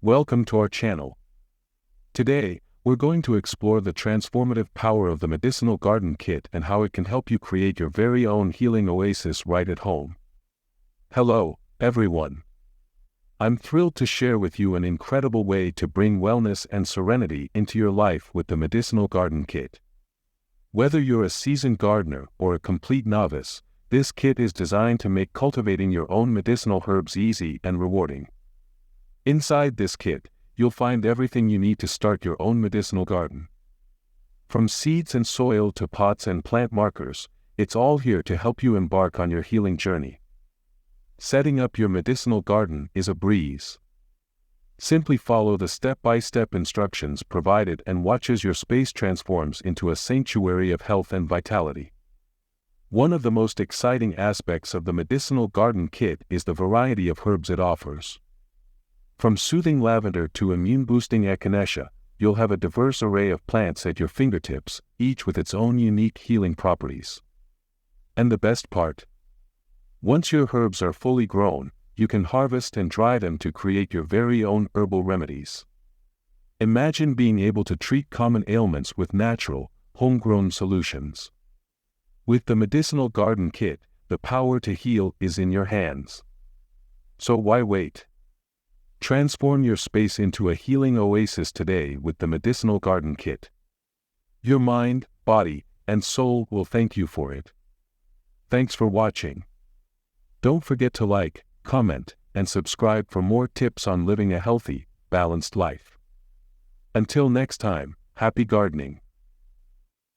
Welcome to our channel. Today, we're going to explore the transformative power of the Medicinal Garden Kit and how it can help you create your very own healing oasis right at home. Hello, everyone. I'm thrilled to share with you an incredible way to bring wellness and serenity into your life with the Medicinal Garden Kit. Whether you're a seasoned gardener or a complete novice, this kit is designed to make cultivating your own medicinal herbs easy and rewarding. Inside this kit, you'll find everything you need to start your own medicinal garden. From seeds and soil to pots and plant markers, it's all here to help you embark on your healing journey. Setting up your medicinal garden is a breeze. Simply follow the step-by-step instructions provided and watch as your space transforms into a sanctuary of health and vitality. One of the most exciting aspects of the Medicinal Garden Kit is the variety of herbs it offers. From soothing lavender to immune-boosting echinacea, you'll have a diverse array of plants at your fingertips, each with its own unique healing properties. And the best part? Once your herbs are fully grown, you can harvest and dry them to create your very own herbal remedies. Imagine being able to treat common ailments with natural, homegrown solutions. With the Medicinal Garden Kit, the power to heal is in your hands. So why wait? Transform your space into a healing oasis today with the Medicinal Garden Kit. Your mind, body, and soul will thank you for it. Thanks for watching. Don't forget to like, comment, and subscribe for more tips on living a healthy, balanced life. Until next time, happy gardening.